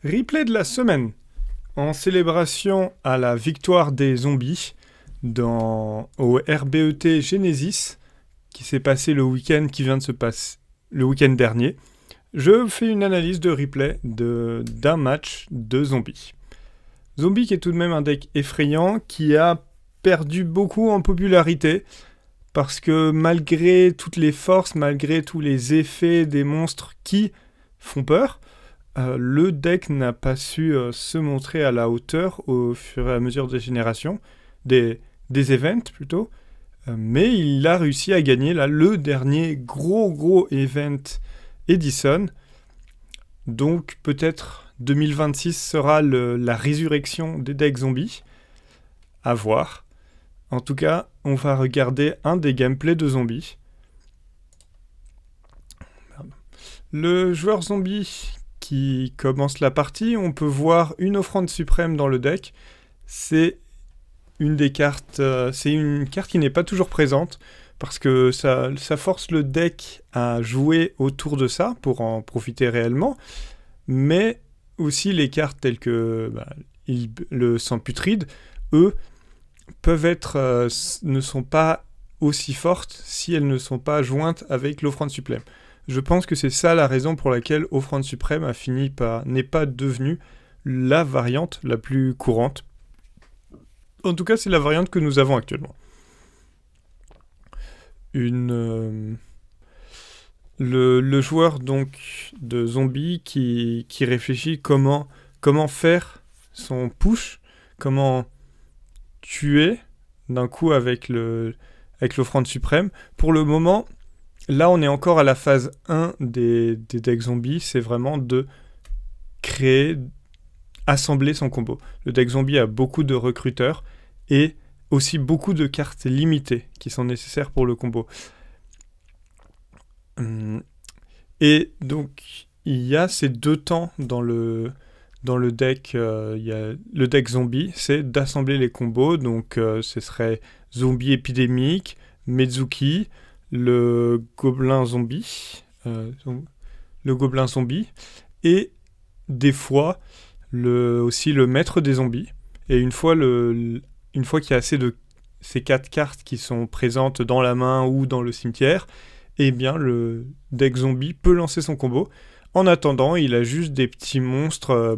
Replay de la semaine. En célébration à la victoire des zombies au RBET Genesis, qui s'est passé le week-end qui vient de se passer, le week-end dernier, je fais une analyse de replay d'un match de zombies. Zombie qui est tout de même un deck effrayant, qui a perdu beaucoup en popularité, parce que malgré toutes les forces, malgré tous les effets des monstres qui font peur, le deck n'a pas su se montrer à la hauteur au fur et à mesure des générations, des events plutôt, mais il a réussi à gagner là, le dernier gros event Edison. Donc peut-être 2026 sera la résurrection des decks zombies. À voir. En tout cas, on va regarder un des gameplays de zombies. Le joueur zombie qui commence la partie, on peut voir une offrande suprême dans le deck. C'est une des cartes, c'est une carte qui n'est pas toujours présente parce que ça force le deck à jouer autour de ça pour en profiter réellement. Mais aussi les cartes telles que le sang putride, eux, peuvent être, ne sont pas aussi fortes si elles ne sont pas jointes avec l'offrande suprême. Je pense que c'est ça la raison pour laquelle Offrande Suprême n'est pas devenue la variante la plus courante. En tout cas, c'est la variante que nous avons actuellement. Le joueur donc de zombie qui réfléchit comment faire son push, comment tuer d'un coup avec l'offrande suprême. Pour le moment, là, on est encore à la phase 1 des decks zombies. C'est vraiment de assembler son combo. Le deck zombie a beaucoup de recruteurs et aussi beaucoup de cartes limitées qui sont nécessaires pour le combo. Et donc, il y a ces deux temps dans le deck. Il y a le deck zombie, c'est d'assembler les combos. Donc, ce serait zombie épidémique, Mezuki, le gobelin zombie, et des fois aussi le maître des zombies. Et une fois qu'il y a assez de ces 4 cartes qui sont présentes dans la main ou dans le cimetière, eh bien le deck zombie peut lancer son combo. En attendant, il a juste des petits monstres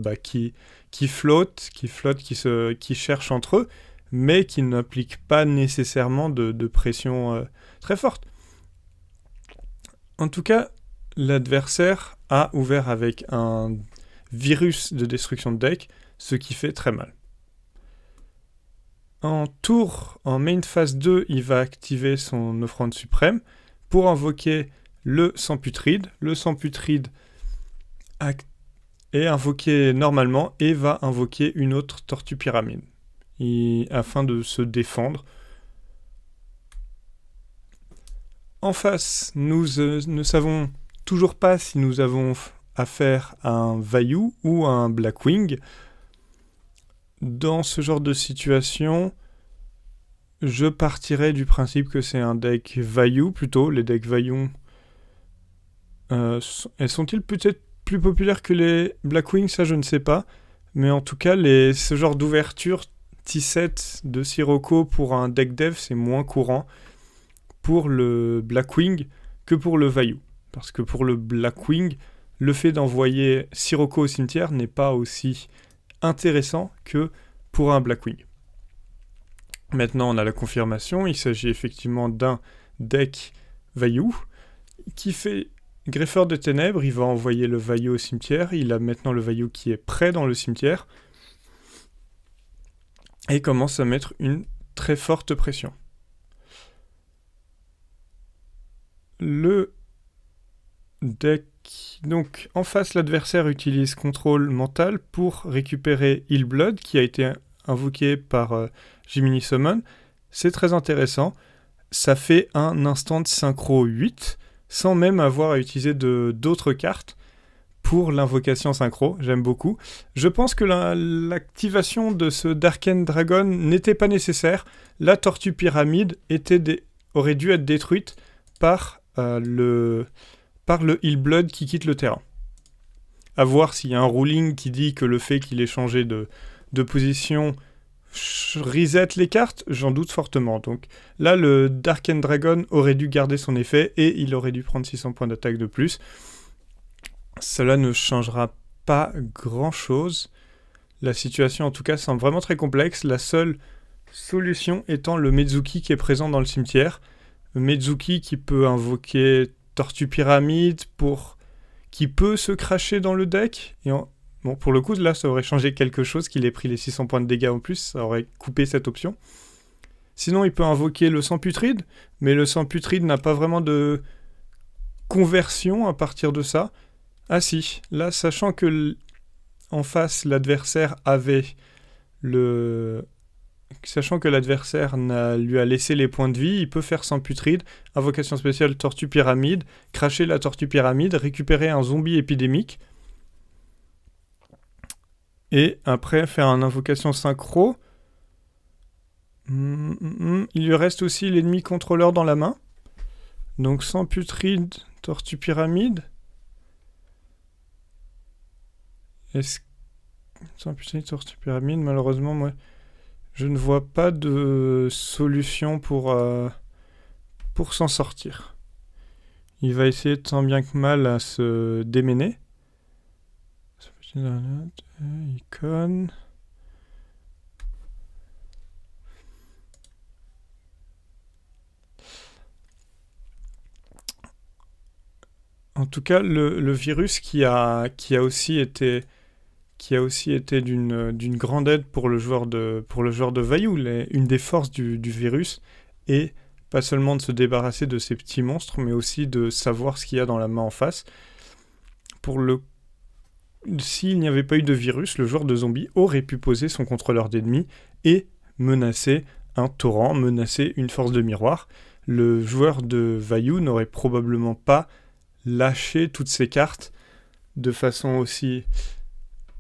qui flottent, qui cherchent entre eux, mais qui n'appliquent pas nécessairement de pression très forte. En tout cas, l'adversaire a ouvert avec un virus de destruction de deck, ce qui fait très mal. En main phase 2, il va activer son offrande suprême pour invoquer le sang putride. Le sang putride est invoqué normalement et va invoquer une autre tortue pyramide afin de se défendre. En face, nous ne savons toujours pas si nous avons affaire à un Vayu ou à un Blackwing. Dans ce genre de situation, je partirais du principe que c'est un deck Vayu plutôt. Les decks Vayu, sont-ils peut-être plus populaires que les Blackwing? Ça, je ne sais pas. Mais en tout cas, ce genre d'ouverture T7 de Sirocco pour un deck dev, c'est moins courant pour le Blackwing que pour le Vayu. Parce que pour le Blackwing, le fait d'envoyer Sirocco au cimetière n'est pas aussi intéressant que pour un Blackwing. Maintenant, on a la confirmation. Il s'agit effectivement d'un deck Vayu qui fait Greffeur de Ténèbres. Il va envoyer le Vayu au cimetière. Il a maintenant le Vayu qui est prêt dans le cimetière et commence à mettre une très forte pression. Le deck, donc en face, l'adversaire utilise contrôle mental pour récupérer Heal Blood qui a été invoqué par Jiminy Summon. C'est très intéressant. Ça fait un instant de synchro 8 sans même avoir à utiliser d'autres cartes pour l'invocation synchro. J'aime beaucoup. Je pense que l'activation de ce Darken Dragon n'était pas nécessaire. La tortue pyramide aurait dû être détruite par le Heal Blood qui quitte le terrain. à voir s'il y a un ruling qui dit que le fait qu'il ait changé de position reset les cartes, j'en doute fortement. Donc là, le Darken Dragon aurait dû garder son effet et il aurait dû prendre 600 points d'attaque de plus. Cela ne changera pas grand-chose. La situation, en tout cas, semble vraiment très complexe. La seule solution étant le Mezuki qui est présent dans le cimetière. Le Mezuki qui peut invoquer Tortue Pyramide qui peut se cracher dans le deck. Bon, pour le coup, là, ça aurait changé quelque chose qu'il ait pris les 600 points de dégâts en plus. Ça aurait coupé cette option. Sinon, il peut invoquer le sang putride. Mais le sang putride n'a pas vraiment de conversion à partir de ça. Ah si, là, sachant que en face, l'adversaire avait Sachant que l'adversaire lui a laissé les points de vie, il peut faire sang putride, invocation spéciale Tortue Pyramide, cracher la Tortue Pyramide, récupérer un zombie épidémique, et après faire une invocation synchro. Il lui reste aussi l'ennemi contrôleur dans la main. Donc sang putride, Tortue Pyramide. Sang putride, Tortue Pyramide, malheureusement, moi, je ne vois pas de solution pour s'en sortir. Il va essayer tant bien que mal à se déméner. Icône. En tout cas, le virus qui a aussi été d'une grande aide pour le joueur de Vaillou. Une des forces du virus est pas seulement de se débarrasser de ces petits monstres, mais aussi de savoir ce qu'il y a dans la main en face. S'il n'y avait pas eu de virus, le joueur de zombie aurait pu poser son contrôleur d'ennemis et menacer un torrent, menacer une force de miroir. Le joueur de Vaillou n'aurait probablement pas lâché toutes ses cartes de façon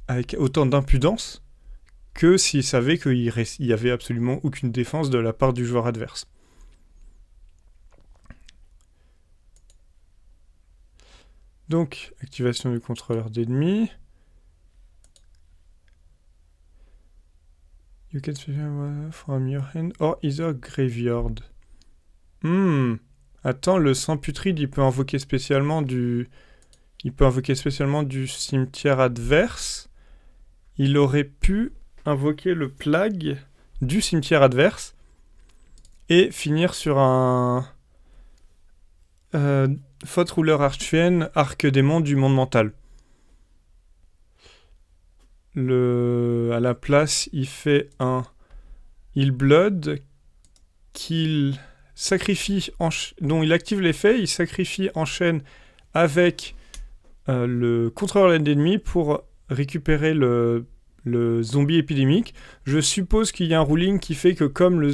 avec autant d'impudence que s'il savait qu'il n'y avait absolument aucune défense de la part du joueur adverse. Donc, activation du contrôleur d'ennemis. You can special from your hand or either graveyard. Attends, le sang putride, il peut invoquer spécialement du cimetière adverse. Il aurait pu invoquer le plague du cimetière adverse et finir sur un Faute rouleur archfienne, arc démon du monde mental. À la place, il fait un Heal Blood qu'il sacrifie, dont il active l'effet, il sacrifie en chaîne avec le contrôleur d'ennemi pour récupérer le zombie épidémique. Je suppose qu'il y a un ruling qui fait que comme le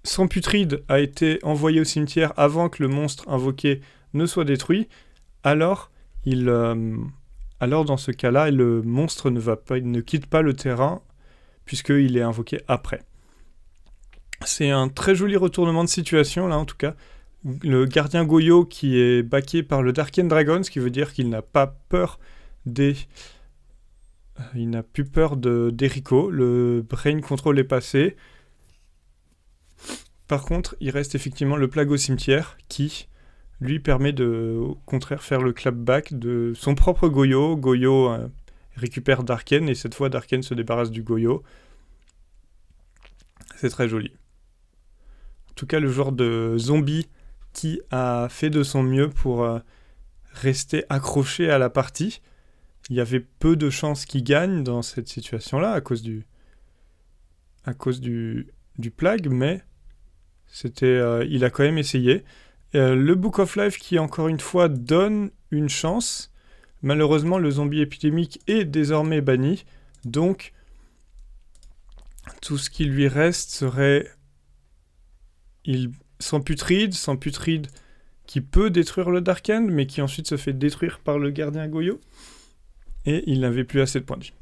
sang putride a été envoyé au cimetière avant que le monstre invoqué ne soit détruit, alors dans ce cas-là, le monstre ne quitte pas le terrain puisqu'il est invoqué après. C'est un très joli retournement de situation là en tout cas. Le gardien Goyo qui est backé par le Darken Dragon, ce qui veut dire qu'il n'a pas peur il n'a plus peur d'Erico. Le Brain Control est passé. Par contre, il reste effectivement le Plague au cimetière qui lui permet de, au contraire, faire le clapback de son propre Goyo. Goyo récupère Darken et cette fois Darken se débarrasse du Goyo. C'est très joli. En tout cas, le joueur de zombie qui a fait de son mieux pour rester accroché à la partie. Il y avait peu de chances qu'il gagne dans cette situation-là à cause du Plague, mais il a quand même essayé. Le Book of Life qui, encore une fois, donne une chance. Malheureusement, le zombie épidémique est désormais banni, donc tout ce qui lui reste serait sans putride qui peut détruire le Darken, mais qui ensuite se fait détruire par le gardien Goyo. Et il n'avait plus assez de points de vie.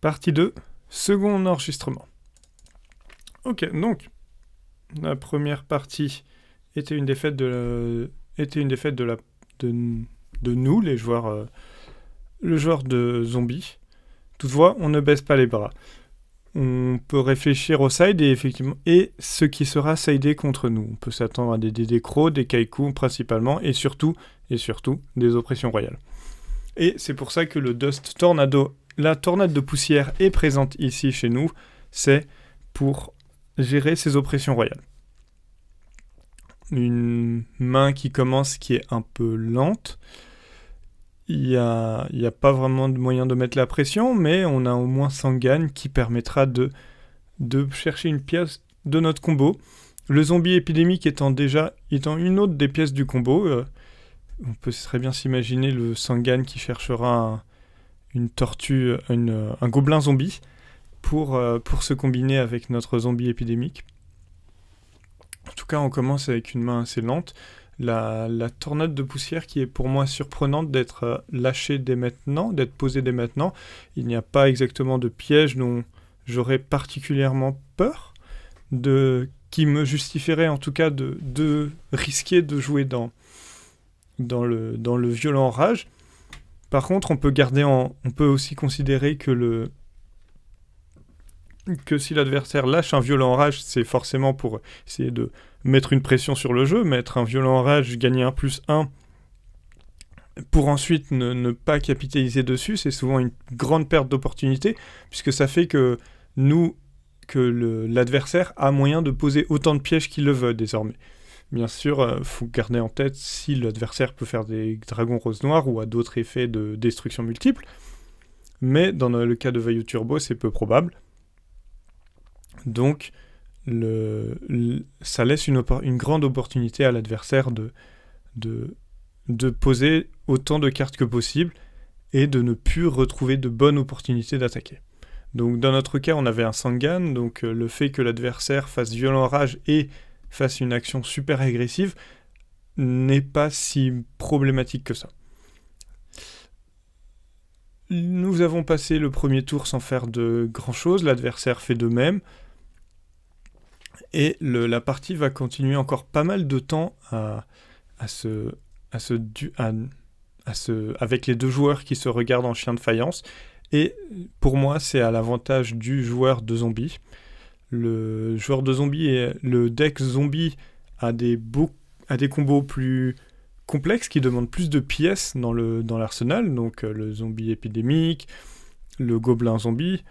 Partie 2, second enregistrement. Ok, donc, la première partie était une défaite de nous, les joueurs, le joueur de zombies. Toutefois, on ne baisse pas les bras. On peut réfléchir au side et ce qui sera sidé contre nous. On peut s'attendre à des Décros, des Kaiku principalement, et surtout, des oppressions royales. Et c'est pour ça que le Dust Tornado, la tornade de poussière est présente ici chez nous, c'est pour gérer ces oppressions royales. Une main qui commence qui est un peu lente. Il n'y a pas vraiment de moyen de mettre la pression, mais on a au moins Sangan qui permettra de chercher une pièce de notre combo. Le zombie épidémique étant une autre des pièces du combo. On peut très bien s'imaginer le Sangan qui cherchera une tortue, un gobelin zombie pour se combiner avec notre zombie épidémique. En tout cas, on commence avec une main assez lente. La tornade de poussière qui est pour moi surprenante d'être lâchée dès maintenant, d'être posée dès maintenant. Il n'y a pas exactement de piège dont j'aurais particulièrement peur, qui me justifierait en tout cas de risquer de jouer dans le violent rage. Par contre, on peut aussi considérer que si l'adversaire lâche un violent rage, c'est forcément pour essayer de mettre une pression sur le jeu, mettre un violent rage, gagner un +1, pour ensuite ne pas capitaliser dessus. C'est souvent une grande perte d'opportunité, puisque ça fait que l'adversaire a moyen de poser autant de pièges qu'il le veut désormais. Bien sûr, il faut garder en tête si l'adversaire peut faire des dragons rose-noir ou a d'autres effets de destruction multiples, mais dans le cas de Vayu Turbo, c'est peu probable. Donc, ça laisse une grande opportunité à l'adversaire de poser autant de cartes que possible et de ne plus retrouver de bonnes opportunités d'attaquer. Donc, dans notre cas, on avait un Sangan, donc le fait que l'adversaire fasse violent rage et fasse une action super agressive n'est pas si problématique que ça. Nous avons passé le premier tour sans faire de grand chose, l'adversaire fait de même. Et la partie va continuer encore pas mal de temps avec les deux joueurs qui se regardent en chien de faïence. Et pour moi, c'est à l'avantage du joueur de zombie. Le joueur de zombie et le deck zombie a des combos plus complexes qui demandent plus de pièces dans l'arsenal. Donc le zombie épidémique, le gobelin zombie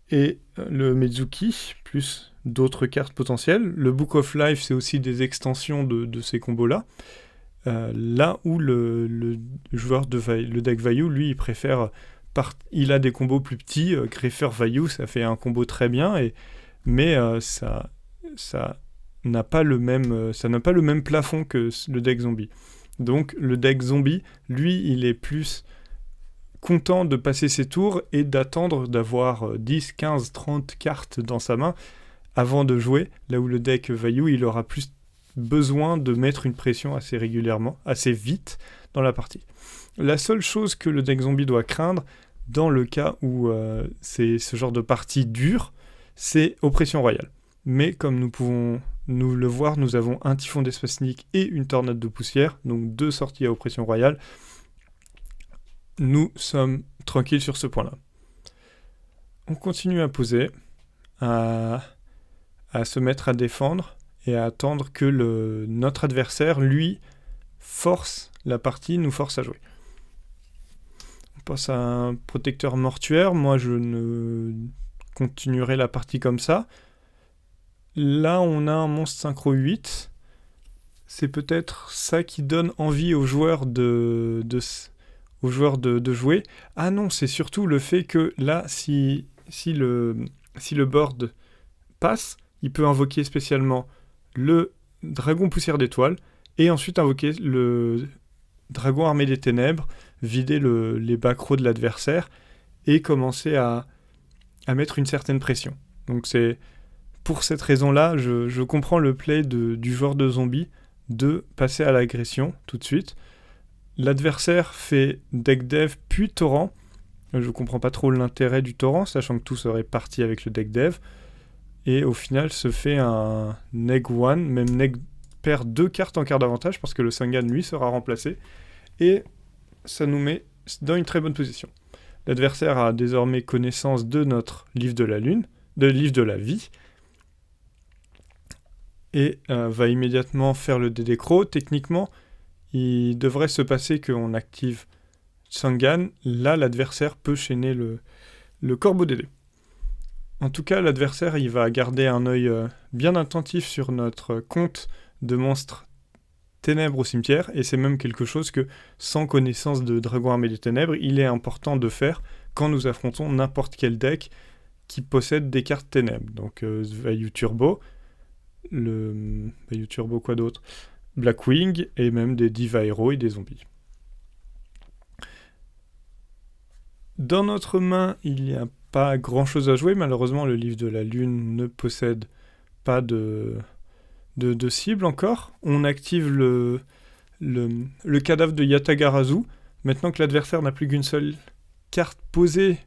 et le Mezuki, plus d'autres cartes potentielles. Le Book of Life, c'est aussi des extensions de ces combos-là. Là où le joueur le deck Vayu, lui, il préfère... il a des combos plus petits. Greffer Vayu, ça fait un combo très bien, mais ça n'a pas le même plafond que le deck zombie. Donc le deck zombie, lui, il est plus content de passer ses tours et d'attendre d'avoir 10, 15, 30 cartes dans sa main avant de jouer, là où le deck Vayu, il aura plus besoin de mettre une pression assez régulièrement, assez vite dans la partie. La seule chose que le deck zombie doit craindre, dans le cas où c'est ce genre de partie dure, c'est oppression royale. Mais comme nous pouvons le voir, nous avons un typhon d'Espasnik et une tornade de poussière, donc 2 sorties à oppression royale. Nous sommes tranquilles sur ce point-là. On continue à poser, à se mettre à défendre et à attendre que notre adversaire, lui, force la partie, nous force à jouer. On passe à un protecteur mortuaire. Moi, je ne continuerai la partie comme ça. Là, on a un monstre synchro 8. C'est peut-être ça qui donne envie aux joueurs de jouer. Ah non, c'est surtout le fait que là, si le board passe, il peut invoquer spécialement le dragon poussière d'étoile et ensuite invoquer le dragon armé des ténèbres, vider les backrows de l'adversaire et commencer à mettre une certaine pression. Donc c'est pour cette raison-là, je comprends le play du joueur de zombie de passer à l'agression tout de suite. L'adversaire fait deck dev puis torrent. Je comprends pas trop l'intérêt du torrent, sachant que tout serait parti avec le deck dev. Et au final se fait un neg 1, même neg perd 2 cartes en carte d'avantage parce que le Sangan, lui, sera remplacé. Et ça nous met dans une très bonne position. L'adversaire a désormais connaissance de notre livre de la lune, de livre de la vie, et va immédiatement faire le Dédécro. Techniquement, il devrait se passer qu'on active Sangan. Là, l'adversaire peut chaîner le Corbeau Dédé. En tout cas, l'adversaire, il va garder un œil bien attentif sur notre compte de monstres ténèbres au cimetière, et c'est même quelque chose que, sans connaissance de Dragon Armé des Ténèbres, il est important de faire quand nous affrontons n'importe quel deck qui possède des cartes ténèbres. Donc Vayu Turbo, Vayu Turbo quoi d'autre, Blackwing, et même des Diva Hero et des zombies. Dans notre main, il n'y a pas grand chose à jouer. Malheureusement, le livre de la lune ne possède pas de cible encore. On active le cadavre de Yatagarazu. Maintenant que l'adversaire n'a plus qu'une seule carte posée,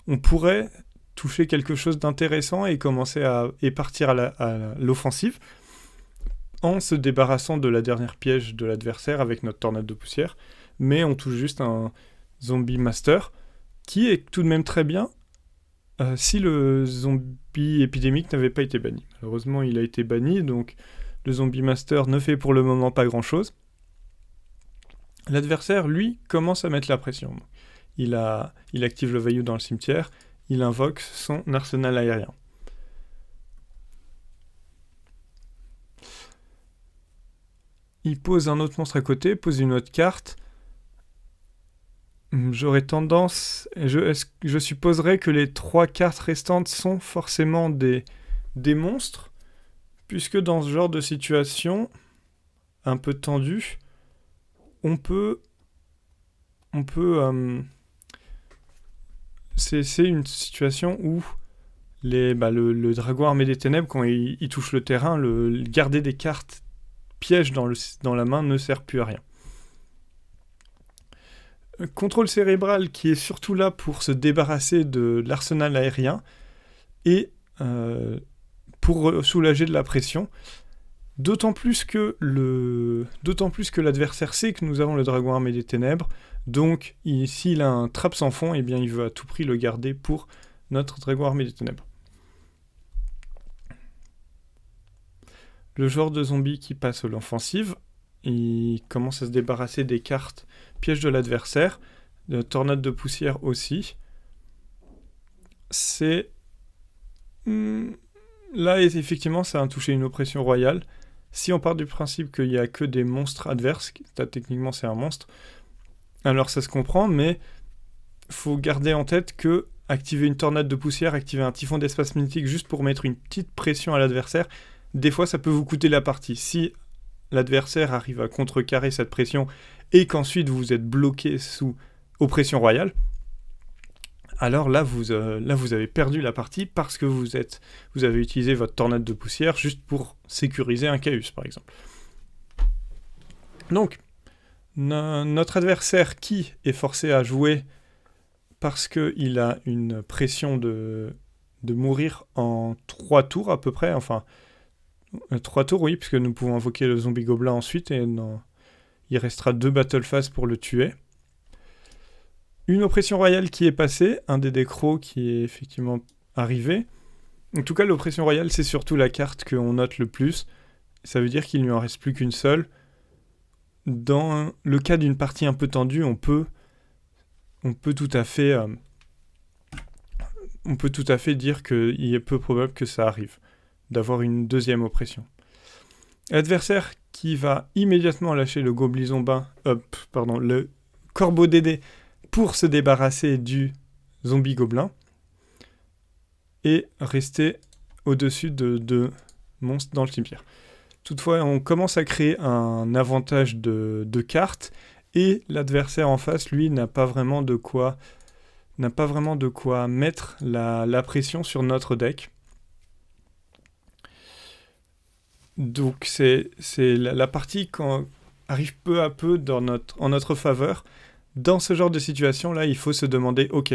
on pourrait toucher quelque chose d'intéressant et commencer à partir à l'offensive en se débarrassant de la dernière piège de l'adversaire avec notre tornade de poussière. Mais on touche juste un zombie master qui est tout de même très bien si le zombie épidémique n'avait pas été banni. Malheureusement, il a été banni, donc le zombie master ne fait pour le moment pas grand-chose. L'adversaire, lui, commence à mettre la pression. Il active le Vayu dans le cimetière, il invoque son arsenal aérien. Il pose un autre monstre à côté, pose une autre carte. J'aurais tendance... Je supposerais que les 3 cartes restantes sont forcément des monstres, puisque dans ce genre de situation un peu tendue, on peut c'est une situation où le dragon armé des ténèbres, quand il touche le terrain, garder des cartes pièges dans la main ne sert plus à rien. Contrôle cérébral qui est surtout là pour se débarrasser de l'arsenal aérien et pour soulager de la pression. D'autant plus que l'adversaire sait que nous avons le dragon armé des ténèbres, donc s'il a un trappe sans fond, eh bien il veut à tout prix le garder pour notre dragon armé des ténèbres. Le joueur de zombie qui passe à l'offensive, il commence à se débarrasser des cartes pièges de l'adversaire, de tornade de poussière aussi. Là, effectivement, ça a touché une oppression royale. Si on part du principe qu'il n'y a que des monstres adverses, techniquement c'est un monstre, alors ça se comprend, mais faut garder en tête que activer une tornade de poussière, activer un typhon d'espace mythique juste pour mettre une petite pression à l'adversaire, des fois ça peut vous coûter la partie. Si l'adversaire arrive à contrecarrer cette pression et qu'ensuite vous êtes bloqué sous oppression royale, alors là vous avez perdu la partie parce que vous avez utilisé votre tornade de poussière juste pour sécuriser un Chaos par exemple. Donc notre adversaire qui est forcé à jouer parce qu'il a une pression de mourir en 3 tours à peu près, enfin 3 tours oui, puisque nous pouvons invoquer le zombie gobelin ensuite et il restera 2 battle phases pour le tuer. Une oppression royale qui est passée, un Dédécro qui est effectivement arrivé. En tout cas, l'oppression royale, c'est surtout la carte qu'on note le plus. Ça veut dire qu'il ne lui en reste plus qu'une seule. Dans le cas d'une partie un peu tendue, on peut tout à fait dire qu'il est peu probable que ça arrive, d'avoir une deuxième oppression. L'adversaire qui va immédiatement lâcher le le Corbeau Dédé pour se débarrasser du zombie gobelin et rester au-dessus de monstres dans le cimetière. Toutefois, on commence à créer un avantage de cartes et l'adversaire en face, lui, n'a pas vraiment de quoi mettre la pression sur notre deck. Donc c'est la partie arrive peu à peu en notre faveur. Dans ce genre de situation-là, il faut se demander, ok,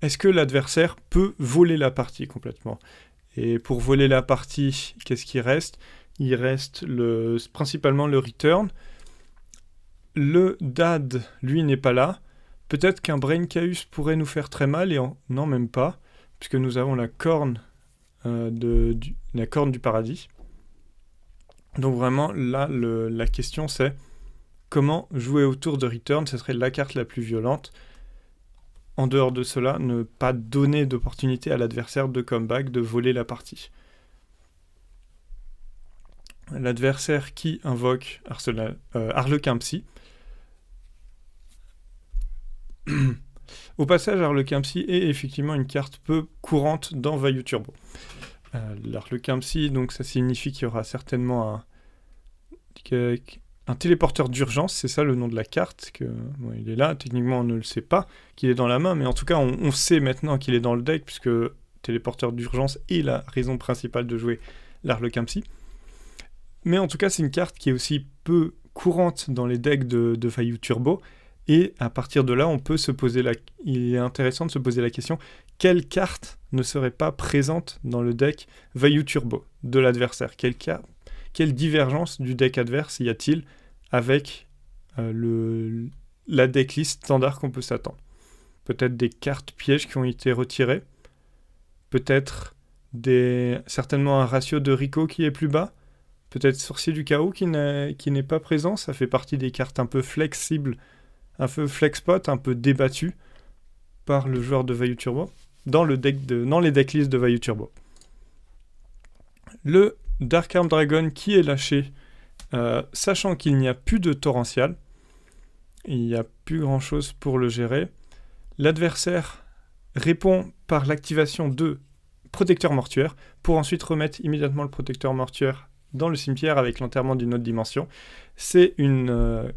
est-ce que l'adversaire peut voler la partie complètement ? Et pour voler la partie, qu'est-ce qui reste ? il reste principalement le return. Le dad, lui, n'est pas là. Peut-être qu'un brain chaos pourrait nous faire très mal, non, même pas, puisque nous avons la corne, la corne du paradis. Donc vraiment, là, la question c'est comment jouer autour de return, ce serait la carte la plus violente. En dehors de cela, ne pas donner d'opportunité à l'adversaire de comeback, de voler la partie. L'adversaire qui invoque Harlequin Psy. Au passage, Harlequin Psy est effectivement une carte peu courante dans Vayu Turbo. L'Harlequin Psy, donc ça signifie qu'il y aura certainement un téléporteur d'urgence, c'est ça le nom de la carte, il est là, techniquement on ne le sait pas qu'il est dans la main, mais en tout cas on sait maintenant qu'il est dans le deck, puisque téléporteur d'urgence est la raison principale de jouer l'Harlequin Psy. Mais en tout cas c'est une carte qui est aussi peu courante dans les decks de Vayu Turbo, et à partir de là il est intéressant de se poser la question, quelle carte ne serait pas présente dans le deck Vayu Turbo de l'adversaire ? Quelle divergence du deck adverse y a-t-il avec la decklist standard qu'on peut s'attendre ? Peut-être des cartes pièges qui ont été retirées, peut-être certainement un ratio de Rico qui est plus bas, peut-être Sorcier du Chaos qui n'est pas présent, ça fait partie des cartes un peu flexibles, un peu flexpot, un peu débattues par le joueur de Vayu Turbo, dans les decklists de Vayu Turbo. Le Dark Arm Dragon qui est lâché, sachant qu'il n'y a plus de torrential, il n'y a plus grand chose pour le gérer. L'adversaire répond par l'activation de protecteur mortuaire, pour ensuite remettre immédiatement le protecteur mortuaire dans le cimetière avec l'enterrement d'une autre dimension. C'est une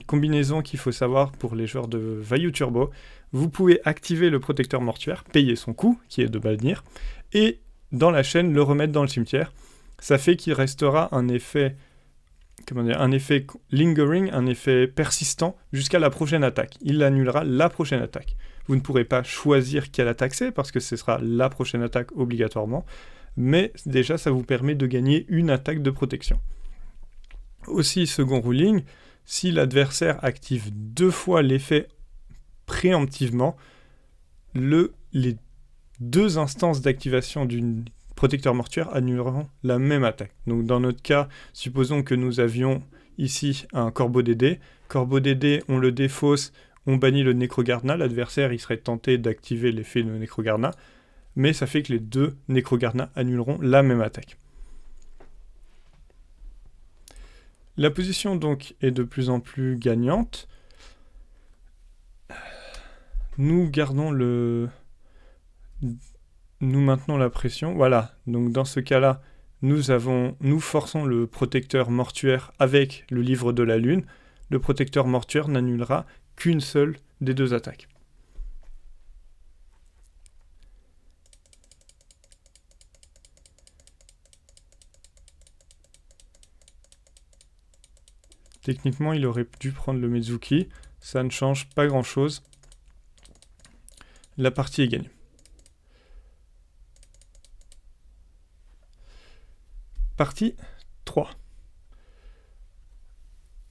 combinaison qu'il faut savoir pour les joueurs de Vayu Turbo. Vous pouvez activer le protecteur mortuaire, payer son coût, qui est de bannir, et dans la chaîne le remettre dans le cimetière. Ça fait qu'il restera un effet lingering, un effet persistant jusqu'à la prochaine attaque. Il annulera la prochaine attaque. Vous ne pourrez pas choisir quelle attaque c'est, parce que ce sera la prochaine attaque obligatoirement, mais déjà ça vous permet de gagner une attaque de protection. Aussi, second ruling, si l'adversaire active 2 fois l'effet préemptivement, les 2 instances d'activation d'une protecteur mortuaire annuleront la même attaque. Donc dans notre cas, supposons que nous avions ici un Corbeau Dédé. Corbeau Dédé, on le défausse, on bannit le Necrogarna. L'adversaire, il serait tenté d'activer l'effet de Necrogarna, mais ça fait que les 2 Necrogarna annuleront la même attaque. La position donc est de plus en plus gagnante. Nous maintenons la pression. Voilà, donc dans ce cas-là, nous forçons le protecteur mortuaire avec le livre de la lune. Le protecteur mortuaire n'annulera qu'une seule des 2 attaques. Techniquement, il aurait dû prendre le Mezuki. Ça ne change pas grand-chose. La partie est gagnée. Partie 3.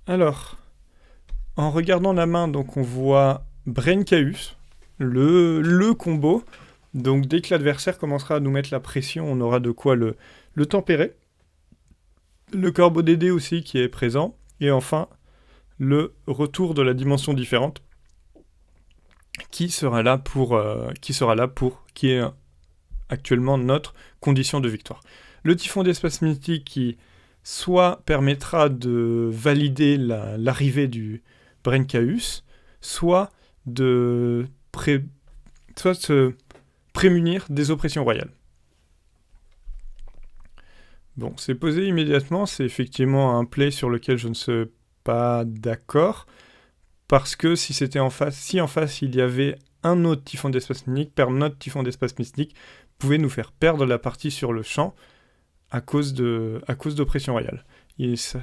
Alors, en regardant la main, donc on voit Brain Chaos, le combo. Donc dès que l'adversaire commencera à nous mettre la pression, on aura de quoi le tempérer. Le Corbeau Dédé aussi qui est présent. Et enfin, le retour de la dimension différente qui est actuellement notre condition de victoire. Le Typhon d'Espace Mystique qui soit permettra de valider l'arrivée du Brain Chaos, soit de se prémunir des oppressions royales. Bon, c'est posé immédiatement, c'est effectivement un play sur lequel je ne suis pas d'accord, parce que si en face il y avait un autre Typhon d'Espace Mystique, perdre notre Typhon d'Espace Mystique pouvait nous faire perdre la partie sur le champ à cause d'oppression royale. Et ça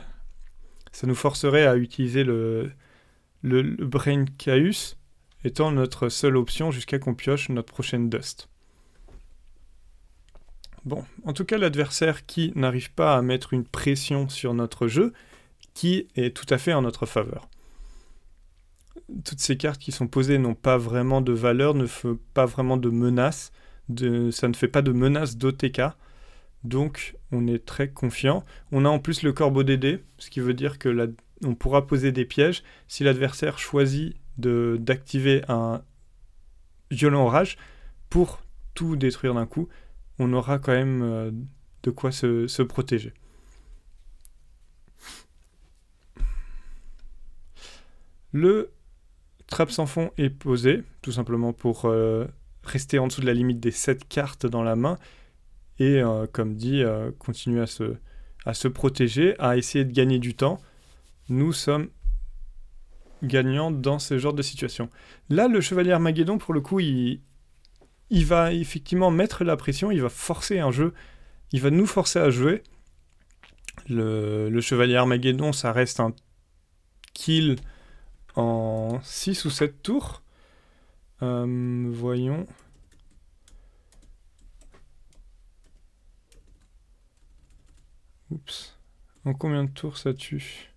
nous forcerait à utiliser le Brain Chaos étant notre seule option jusqu'à qu'on pioche notre prochaine Dust. Bon, en tout cas, l'adversaire qui n'arrive pas à mettre une pression sur notre jeu, qui est tout à fait en notre faveur. Toutes ces cartes qui sont posées n'ont pas vraiment de valeur, ne font pas vraiment de menace, ça ne fait pas de menace d'OTK, donc on est très confiant. On a en plus le corbeau DD, ce qui veut dire que on pourra poser des pièges si l'adversaire choisit d'activer un violent orage pour tout détruire d'un coup. On aura quand même de quoi se protéger. Le trappe sans fond est posé, tout simplement pour rester en dessous de la limite des 7 cartes dans la main et, comme dit, continuer à se protéger, à essayer de gagner du temps. Nous sommes gagnants dans ce genre de situation. Là, le chevalier Armageddon, pour le coup, il va effectivement mettre la pression, il va forcer un jeu, il va nous forcer à jouer. Le chevalier Armageddon, ça reste un kill en 6 ou 7 tours. Voyons. Oups. En combien de tours ça tue ?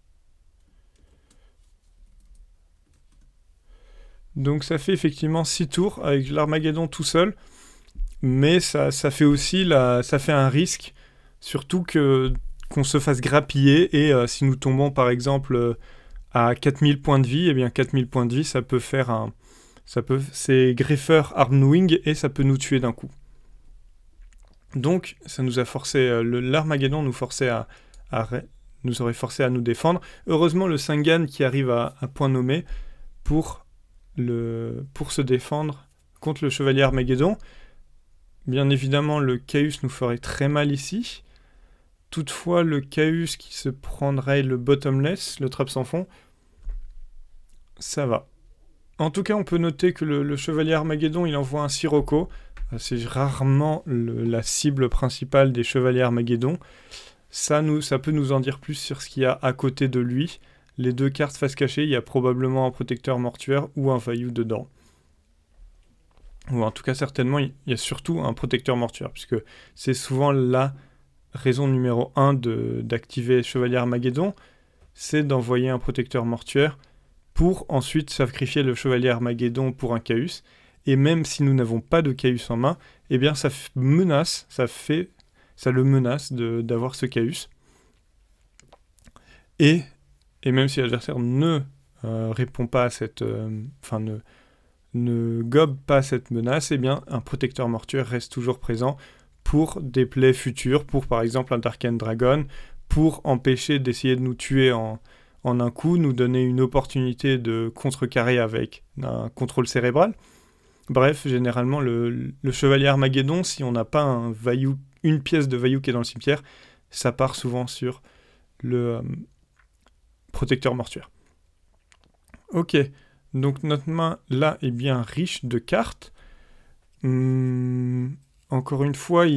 Donc ça fait effectivement 6 tours avec l'Armageddon tout seul. Mais ça fait aussi ça fait un risque. Surtout qu'on se fasse grappiller. Et si nous tombons par exemple à 4000 points de vie, et bien 4000 points de vie, ça peut faire c'est greffeur Armwing et ça peut nous tuer d'un coup. Donc ça nous a forcé, l'Armageddon nous aurait forcé à nous défendre. Heureusement le Sangan qui arrive à point nommé pour se défendre contre le chevalier Armageddon. Bien évidemment le Chaos nous ferait très mal ici. Toutefois le Chaos qui se prendrait le Bottomless, le trappe sans fond, ça va. En tout cas, on peut noter que le chevalier Armageddon, il envoie un Sirocco. C'est rarement la cible principale des chevaliers Armageddon. Ça peut nous en dire plus sur ce qu'il y a à côté de lui. Les 2 cartes face cachée, il y a probablement un protecteur mortuaire ou un Vaillou dedans. Ou en tout cas, certainement, il y a surtout un protecteur mortuaire, puisque c'est souvent la raison numéro 1 d'activer chevalier Armageddon, c'est d'envoyer un protecteur mortuaire pour ensuite sacrifier le chevalier Armageddon pour un Chaos. Et même si nous n'avons pas de Chaos en main, eh bien ça le menace d'avoir ce Chaos. Et même si l'adversaire ne répond pas à ne gobe pas cette menace, eh bien un protecteur mortuaire reste toujours présent pour des plays futurs, pour par exemple un Darken Dragon, pour empêcher d'essayer de nous tuer en un coup, nous donner une opportunité de contrecarrer avec un contrôle cérébral. Bref, généralement, le chevalier Armageddon, si on n'a pas une pièce de Vaillou qui est dans le cimetière, ça part souvent sur le protecteur mortuaire. Ok, donc notre main, là, est bien riche de cartes. Encore une fois,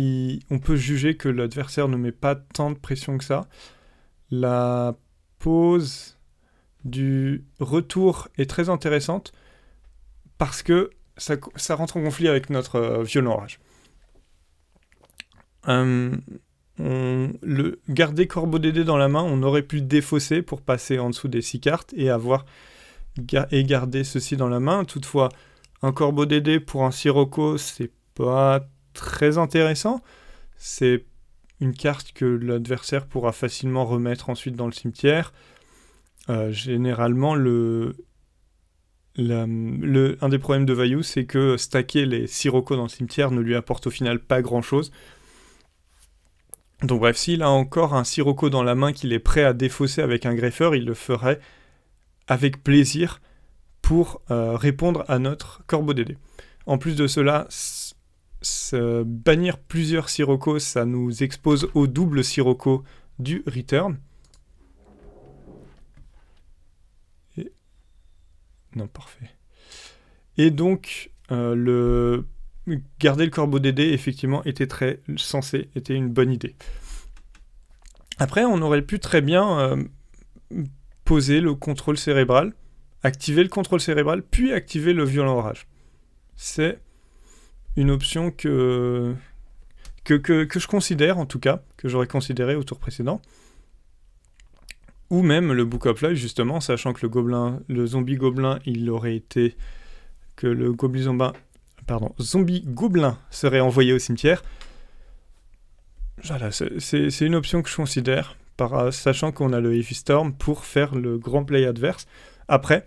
on peut juger que l'adversaire ne met pas tant de pression que ça. La pause du retour est très intéressante parce que ça rentre en conflit avec notre violent orage. Garder Corbeau DD dans la main, on aurait pu le défausser pour passer en dessous des 6 cartes et garder ceci dans la main. Toutefois, un Corbeau DD pour un Sirocco, c'est pas très intéressant. C'est une carte que l'adversaire pourra facilement remettre ensuite dans le cimetière. Généralement, un des problèmes de Vaillou, c'est que stacker les Sirocco dans le cimetière ne lui apporte au final pas grand-chose. Donc bref, s'il a encore un Sirocco dans la main qu'il est prêt à défausser avec un greffeur, il le ferait avec plaisir pour répondre à notre Corbeau DD. En plus de cela, bannir plusieurs Sirocco, ça nous expose au double Sirocco du return. Non, parfait. Et donc, garder le Corbeau DD, effectivement, était une bonne idée. Après, on aurait pu très bien poser le contrôle cérébral, activer le contrôle cérébral, puis activer le violent orage. C'est une option que je considère en tout cas, que j'aurais considéré au tour précédent. Ou même le Book of Life, justement, sachant que le zombie gobelin, il aurait été... que le zombie gobelin serait envoyé au cimetière. Voilà, c'est une option que je considère, sachant qu'on a le Heavy Storm pour faire le grand play adverse. Après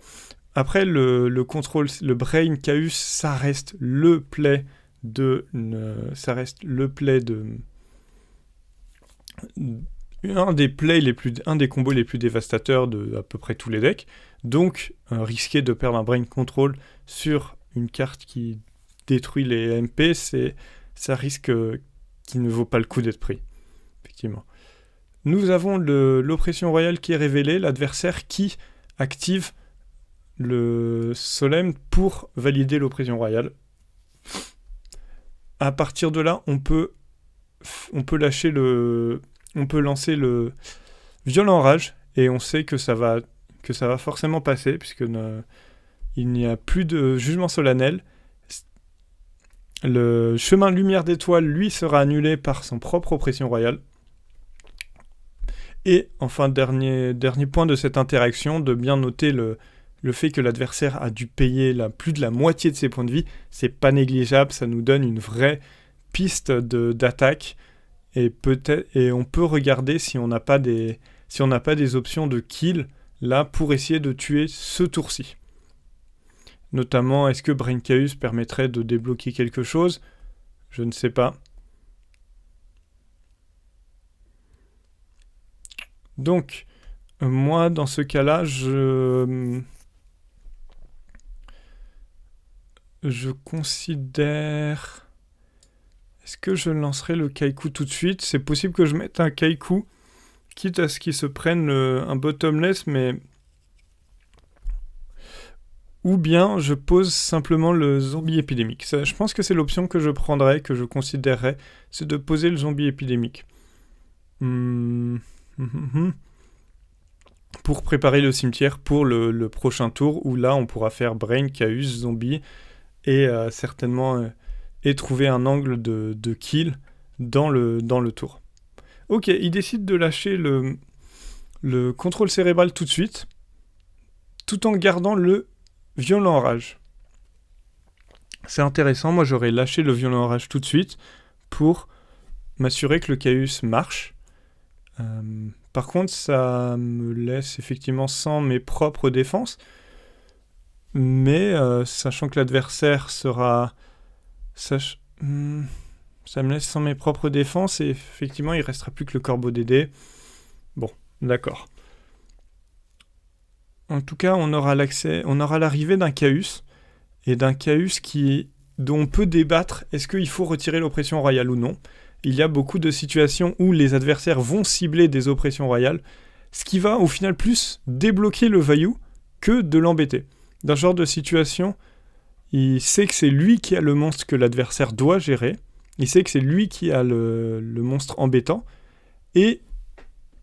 le contrôle, le Brain Chaos, ça reste le play un des combos les plus dévastateurs de à peu près tous les decks. Donc, risquer de perdre un Brain Control sur une carte qui détruit les MP, ça risque qui ne vaut pas le coup d'être pris. Effectivement. Nous avons l'oppression royale qui est révélée, l'adversaire qui active le Solemn pour valider l'oppression royale. À partir de là, on peut lancer le violent rage et on sait que ça va forcément passer puisque il n'y a plus de jugement solennel. Le chemin lumière d'étoile, lui, sera annulé par son propre oppression royale. Et enfin, dernier point de cette interaction, de bien noter le fait que l'adversaire a dû payer plus de la moitié de ses points de vie. C'est pas négligeable, ça nous donne une vraie piste d'attaque. Et on peut regarder si on n'a pas des options de kill là pour essayer de tuer ce tour-ci. Notamment, est-ce que Brain Chaos permettrait de débloquer quelque chose ? Je ne sais pas. Donc, moi, dans ce cas-là, je considère... Est-ce que je lancerai le Kaiku tout de suite ? C'est possible que je mette un Kaiku, quitte à ce qu'il se prenne un bottomless, mais... Ou bien je pose simplement le zombie épidémique. Ça, je pense que c'est l'option que je prendrais, que je considérerais, c'est de poser le zombie épidémique. Pour préparer le cimetière pour le prochain tour, où là on pourra faire Brain, Chaos, zombie, et certainement et trouver un angle de kill dans le tour. Ok, il décide de lâcher le contrôle cérébral tout de suite, tout en gardant le violent rage. C'est intéressant, moi j'aurais lâché le violent rage tout de suite pour m'assurer que le Chaos marche. Par contre, ça me laisse effectivement sans mes propres défenses. Mais sachant que l'adversaire sera... ça me laisse sans mes propres défenses et effectivement, il restera plus que le corbeau d'Aidé. Bon, d'accord. En tout cas, on aura l'arrivée d'un Chaos, et d'un Chaos dont on peut débattre, est-ce qu'il faut retirer l'oppression royale ou non. Il y a beaucoup de situations où les adversaires vont cibler des oppressions royales, ce qui va au final plus débloquer le Vaillou que de l'embêter. Dans ce genre de situation, il sait que c'est lui qui a le monstre que l'adversaire doit gérer, il sait que c'est lui qui a le monstre embêtant, et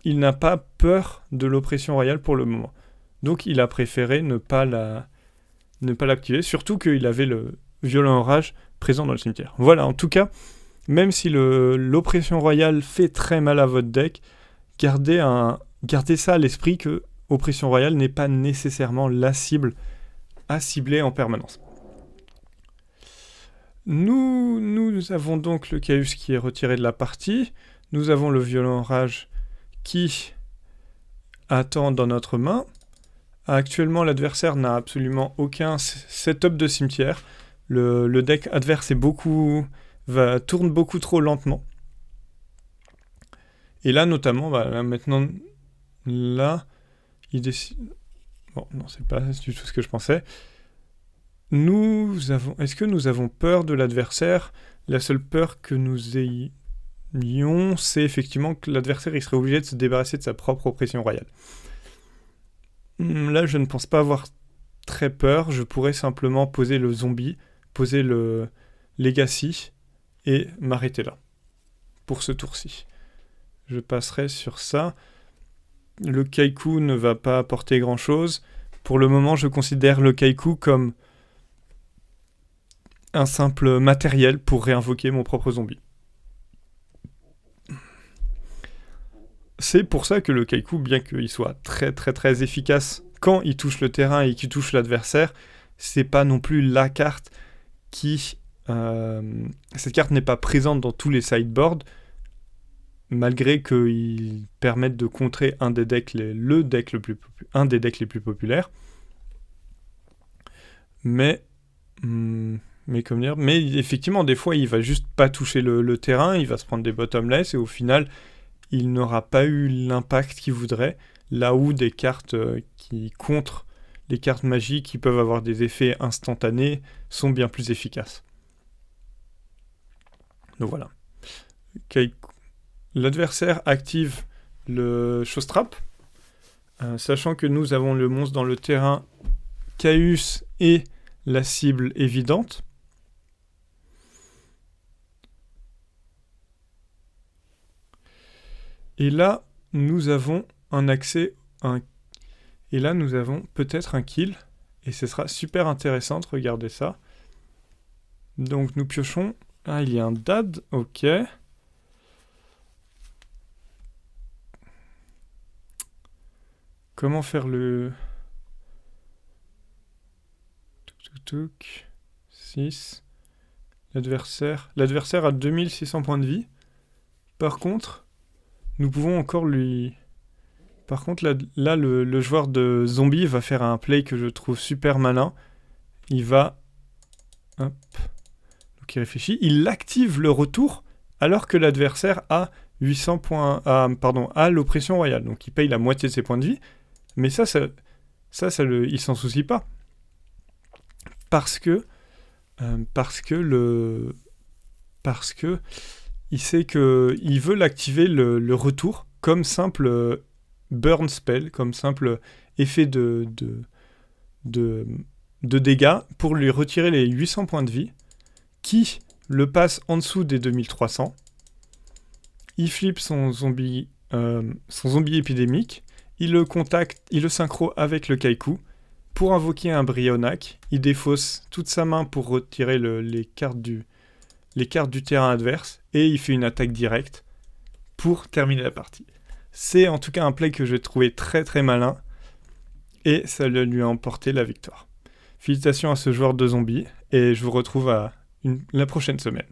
il n'a pas peur de l'oppression royale pour le moment. Donc il a préféré ne pas l'activer, surtout qu'il avait le violent rage présent dans le cimetière. Voilà, en tout cas, même si l'oppression royale fait très mal à votre deck, gardez ça à l'esprit que oppression royale n'est pas nécessairement la cible à cibler en permanence. Nous avons donc le Chaos qui est retiré de la partie, nous avons le violent rage qui attend dans notre main. Actuellement, l'adversaire n'a absolument aucun setup de cimetière. Le deck adverse tourne beaucoup trop lentement. Et là, notamment, il décide... Bon, non, c'est pas du tout ce que je pensais. Est-ce que nous avons peur de l'adversaire ? La seule peur que nous ayons, c'est effectivement que l'adversaire il serait obligé de se débarrasser de sa propre oppression royale. Là, je ne pense pas avoir très peur. Je pourrais simplement poser le zombie, poser le legacy et m'arrêter là pour ce tour-ci. Je passerai sur ça. Le Kaiku ne va pas apporter grand-chose. Pour le moment, je considère le Kaiku comme un simple matériel pour réinvoquer mon propre zombie. c'est pour ça que le Kaiku, bien qu'il soit très très très efficace quand il touche le terrain et qu'il touche l'adversaire, c'est pas non plus la carte qui... cette carte n'est pas présente dans tous les sideboards, malgré qu'ils permettent de contrer un des decks un des decks les plus populaires. Mais effectivement, des fois, il va juste pas toucher le terrain, il va se prendre des bottomless, et au final, il n'aura pas eu l'impact qu'il voudrait, là où des cartes qui contrent les cartes magiques, qui peuvent avoir des effets instantanés, sont bien plus efficaces. Donc voilà. L'adversaire active le Showstrap, sachant que nous avons le monstre dans le terrain, Caius et la cible évidente. Et là, nous avons Et là, nous avons peut-être un kill. Et ce sera super intéressant de regarder ça. Donc, nous piochons. Ah, il y a un dad. Ok. Comment faire le... 6. L'adversaire a 2600 points de vie. Par contre, nous pouvons encore lui... Par contre, là le joueur de zombie va faire un play que je trouve super malin. Il va... Hop. Donc il réfléchit. Il active le retour alors que l'adversaire a 800 points... a l'oppression royale. Donc il paye la moitié de ses points de vie. Mais il s'en soucie pas. Parce que il sait que il veut l'activer le retour comme simple burn spell, comme simple effet de dégâts pour lui retirer les 800 points de vie, qui le passe en dessous des 2300. Il flippe son zombie épidémique, il le synchro avec le Kaiku. Pour invoquer un Brionac, il défausse toute sa main pour retirer les cartes du terrain adverse, et il fait une attaque directe pour terminer la partie. C'est en tout cas un play que j'ai trouvé très très malin, et ça lui a emporté la victoire. Félicitations à ce joueur de zombie, et je vous retrouve la prochaine semaine.